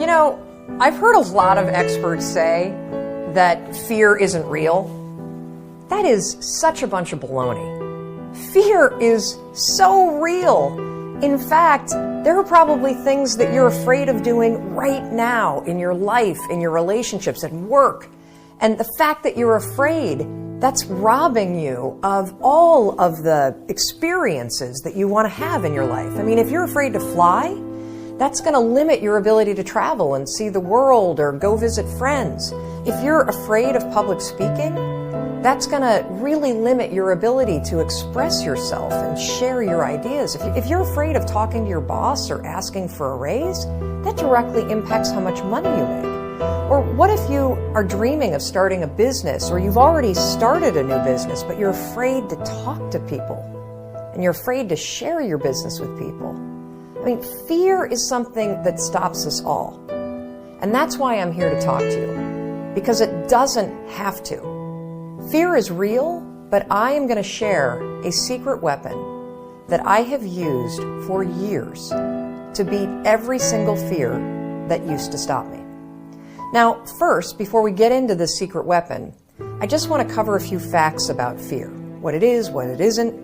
You know, I've heard a lot of experts say that fear isn't real. That is such a bunch of baloney. Fear is so real. In fact, there are probably things that you're afraid of doing right now in your life, in your relationships, at work. And the fact that you're afraid, that's robbing you of all of the experiences that you want to have in your life. I mean, if you're afraid to fly, that's going to limit your ability to travel and see the world or go visit friends. If you're afraid of public speaking, that's going to really limit your ability to express yourself and share your ideas. If you're afraid of talking to your boss or asking for a raise, that directly impacts how much money you make. Or what if you are dreaming of starting a business, or you've already started a new business, but you're afraid to talk to people, and you're afraid to share your business with people? I mean, fear is something that stops us all. And that's why I'm here to talk to you, because it doesn't have to. Fear is real, but I am going to share a secret weapon that I have used for years to beat every single fear that used to stop me. Now, first, before we get into this secret weapon, I just want to cover a few facts about fear. What it is, what it isn't,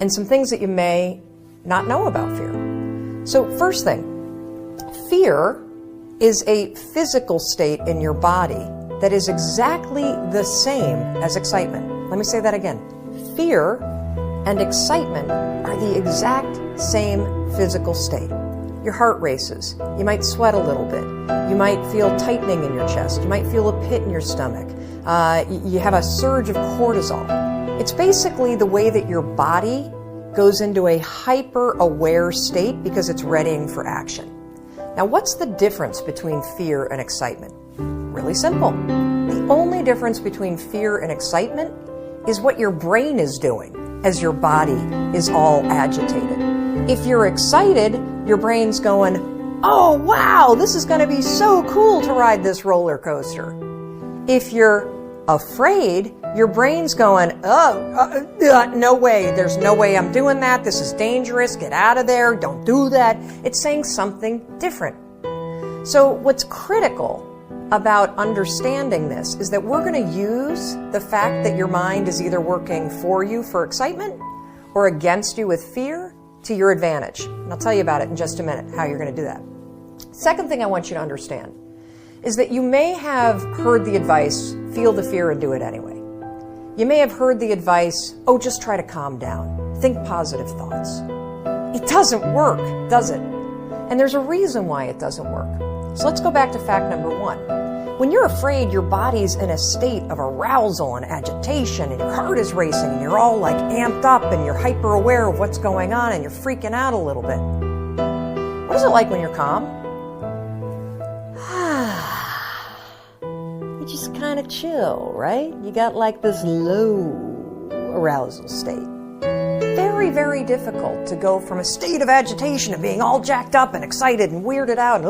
and some things that you may not know about fear. So first thing, fear is a physical state in your body that is exactly the same as excitement. Let me say that again. Fear and excitement are the exact same physical state. Your heart races. You might sweat a little bit. You might feel tightening in your chest. You might feel a pit in your stomach. You have a surge of cortisol. It's basically the way that your body goes into a hyper-aware state because it's readying for action. Now, what's the difference between fear and excitement? Really simple. The only difference between fear and excitement is what your brain is doing as your body is all agitated. If you're excited, your brain's going, oh, wow, this is going to be so cool to ride this roller coaster. If you're afraid, your brain's going, no way, there's no way I'm doing that. This is dangerous. Get out of there. Don't do that. It's saying something different. So what's critical about understanding this is that we're going to use the fact that your mind is either working for you for excitement or against you with fear to your advantage. And I'll tell you about it in just a minute, how you're going to do that. Second thing I want you to understand is that you may have heard the advice, feel the fear and do it anyway. You may have heard the advice, oh, just try to calm down. Think positive thoughts. It doesn't work, does it? And there's a reason why it doesn't work. So let's go back to fact number one. When you're afraid, your body's in a state of arousal and agitation, and your heart is racing, and you're all like amped up, and you're hyper aware of what's going on, and you're freaking out a little bit. What is it like when you're calm? You just kind of chill, right? You got like this low arousal state. Very, very difficult to go from a state of agitation and being all jacked up and excited and weirded out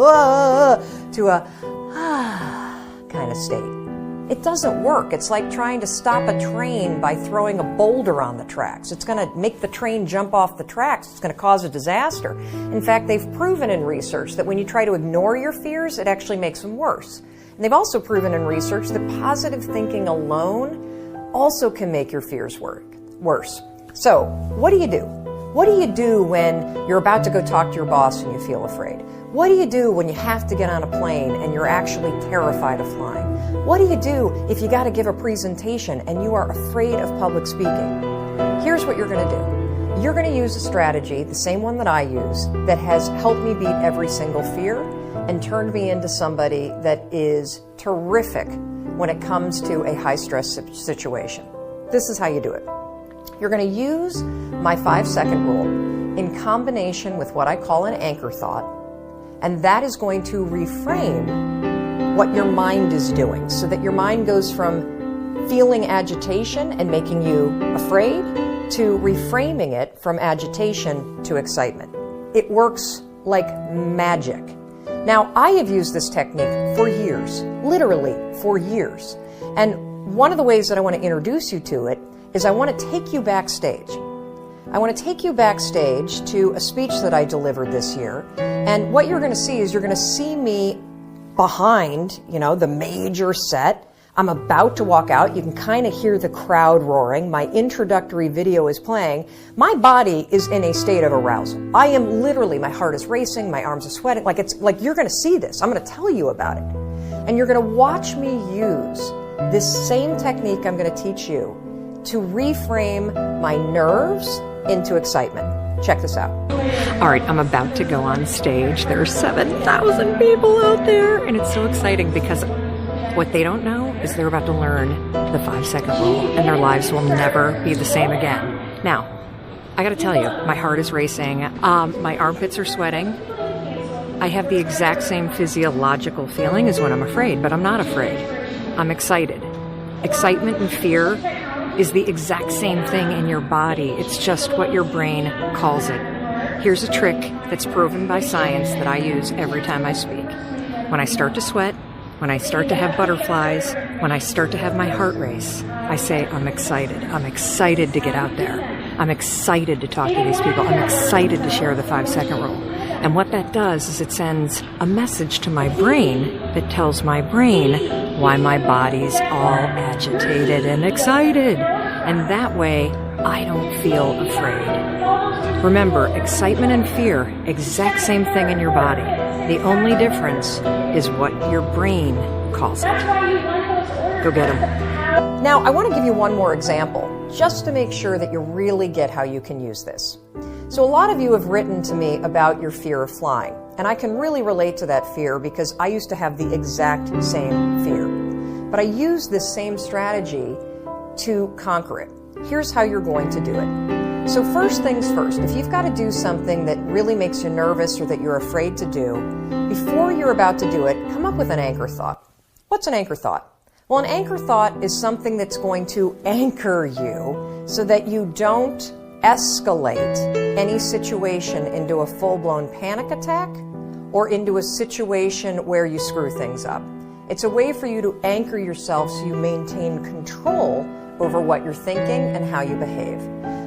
to a kind of state. It doesn't work. It's like trying to stop a train by throwing a boulder on the tracks. It's going to make the train jump off the tracks. It's going to cause a disaster. In fact, they've proven in research that when you try to ignore your fears, it actually makes them worse. And they've also proven in research that positive thinking alone also can make your fears worse. So, what do you do? What do you do when you're about to go talk to your boss and you feel afraid? What do you do when you have to get on a plane and you're actually terrified of flying? What do you do if you got to give a presentation and you are afraid of public speaking? Here's what you're going to do. You're going to use a strategy, the same one that I use, that has helped me beat every single fear and turned me into somebody that is terrific when it comes to a high-stress situation. This is how you do it. You're going to use my 5-second rule in combination with what I call an anchor thought, and that is going to reframe what your mind is doing so that your mind goes from feeling agitation and making you afraid to reframing it from agitation to excitement. It works like magic. Now, I have used this technique for years, literally for years. And one of the ways that I want to introduce you to it is I want to take you backstage. I want to take you backstage to a speech that I delivered this year. And what you're going to see is you're going to see me behind, the major set. I'm about to walk out. You can kind of hear the crowd roaring. My introductory video is playing. My body is in a state of arousal. I am literally, my heart is racing, my arms are sweating. Like you're going to see this. I'm going to tell you about it. And you're going to watch me use this same technique I'm going to teach you to reframe my nerves into excitement. Check this out. All right, I'm about to go on stage. There are 7,000 people out there, and it's so exciting because what they don't know is they're about to learn the 5-second rule, and their lives will never be the same again. Now, I got to tell you, my heart is racing. My armpits are sweating. I have the exact same physiological feeling as when I'm afraid, but I'm not afraid. I'm excited. Excitement and fear is the exact same thing in your body. It's just what your brain calls it. Here's a trick that's proven by science that I use every time I speak. When I start to sweat, when I start to have butterflies, when I start to have my heart race, I say, I'm excited. I'm excited to get out there. I'm excited to talk to these people. I'm excited to share the 5-second rule. And what that does is it sends a message to my brain that tells my brain why my body's all agitated and excited. And that way, I don't feel afraid. Remember, excitement and fear, exact same thing in your body. The only difference is what your brain calls it. Go get them. Now, I want to give you one more example, just to make sure that you really get how you can use this. So a lot of you have written to me about your fear of flying, and I can really relate to that fear because I used to have the exact same fear. But I use this same strategy to conquer it. Here's how you're going to do it. So first things first, if you've got to do something that really makes you nervous or that you're afraid to do, before you're about to do it, come up with an anchor thought. What's an anchor thought? Well, an anchor thought is something that's going to anchor you so that you don't escalate any situation into a full-blown panic attack or into a situation where you screw things up. It's a way for you to anchor yourself so you maintain control over what you're thinking and how you behave.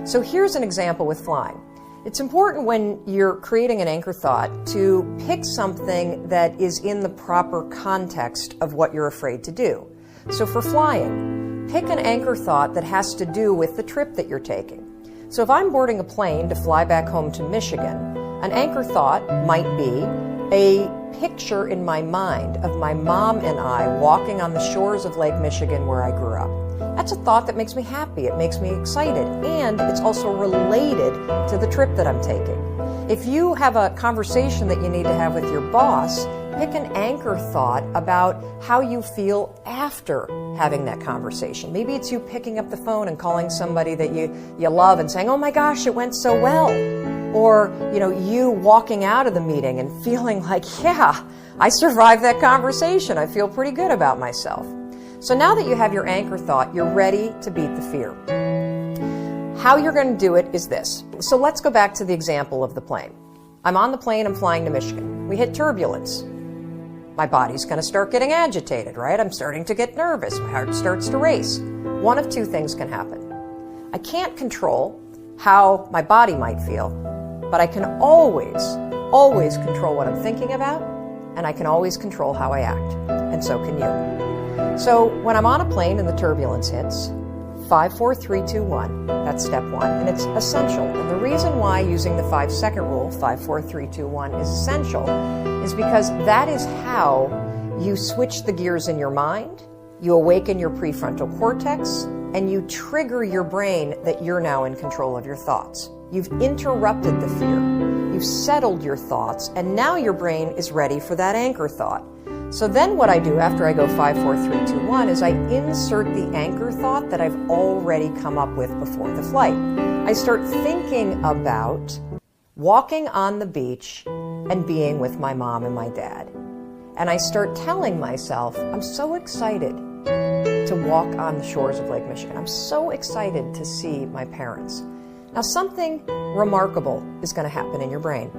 So here's an example with flying. It's important when you're creating an anchor thought to pick something that is in the proper context of what you're afraid to do. So for flying, pick an anchor thought that has to do with the trip that you're taking. So if I'm boarding a plane to fly back home to Michigan, an anchor thought might be a picture in my mind of my mom and I walking on the shores of Lake Michigan where I grew up. That's a thought that makes me happy, it makes me excited, and it's also related to the trip that I'm taking. If you have a conversation that you need to have with your boss, pick an anchor thought about how you feel after having that conversation. Maybe it's you picking up the phone and calling somebody that you love and saying, oh my gosh, it went so well. Or, you walking out of the meeting and feeling like, yeah, I survived that conversation. I feel pretty good about myself. So now that you have your anchor thought, you're ready to beat the fear. How you're going to do it is this. So let's go back to the example of the plane. I'm on the plane, I'm flying to Michigan. We hit turbulence. My body's going to start getting agitated, right? I'm starting to get nervous. My heart starts to race. One of two things can happen. I can't control how my body might feel, but I can always control what I'm thinking about, and I can always control how I act. And so can you. So when I'm on a plane and the turbulence hits, 5, 4, 3, 2, 1, that's step one, and it's essential. And the reason why using the 5-second rule, 5, 4, 3, 2, 1, is essential is because that is how you switch the gears in your mind, you awaken your prefrontal cortex, and you trigger your brain that you're now in control of your thoughts. You've interrupted the fear, you've settled your thoughts, and now your brain is ready for that anchor thought. So then what I do after I go 5, 4, 3, 2, 1 is I insert the anchor thought that I've already come up with before the flight. I start thinking about walking on the beach and being with my mom and my dad. And I start telling myself, I'm so excited to walk on the shores of Lake Michigan. I'm so excited to see my parents. Now something remarkable is going to happen in your brain.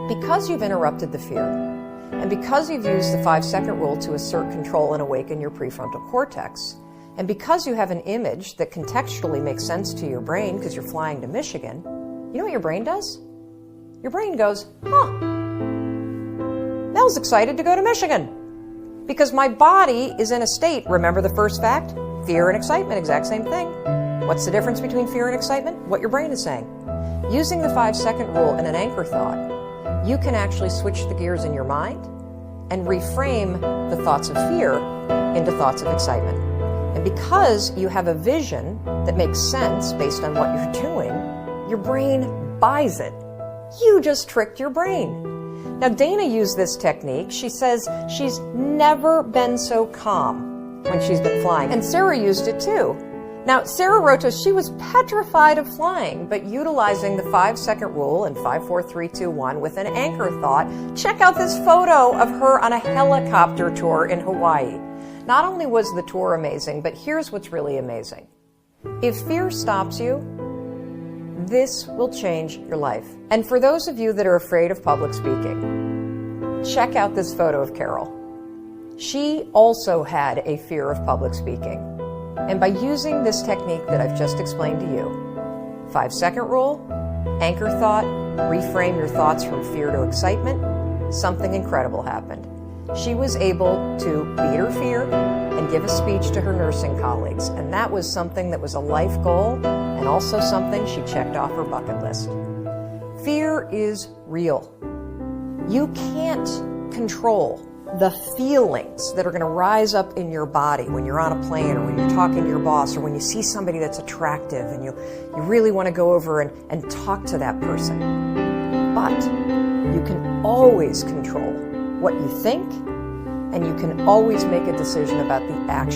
Because you've interrupted the fear, and because you've used the 5-second rule to assert control and awaken your prefrontal cortex, and because you have an image that contextually makes sense to your brain because you're flying to Michigan, you know what your brain does? Your brain goes, Mel's excited to go to Michigan. Because my body is in a state, remember the first fact? Fear and excitement, exact same thing. What's the difference between fear and excitement? What your brain is saying. Using the 5-second rule and an anchor thought, you can actually switch the gears in your mind and reframe the thoughts of fear into thoughts of excitement. And because you have a vision that makes sense based on what you're doing, your brain buys it. You just tricked your brain. Now, Dana used this technique. She says she's never been so calm when she's been flying. And Sarah used it too. Now, Sarah wrote to us, she was petrified of flying, but utilizing the 5-second rule and 5, 4, 3, 2, 1 with an anchor thought, check out this photo of her on a helicopter tour in Hawaii. Not only was the tour amazing, but here's what's really amazing. If fear stops you, this will change your life. And for those of you that are afraid of public speaking, check out this photo of Carol. She also had a fear of public speaking. And by using this technique that I've just explained to you, 5-second rule, anchor thought, reframe your thoughts from fear to excitement, something incredible happened. She was able to beat her fear and give a speech to her nursing colleagues. And that was something that was a life goal and also something she checked off her bucket list. Fear is real. You can't control the feelings that are going to rise up in your body when you're on a plane or when you're talking to your boss or when you see somebody that's attractive and you really want to go over and talk to that person. But you can always control what you think, and you can always make a decision about the action.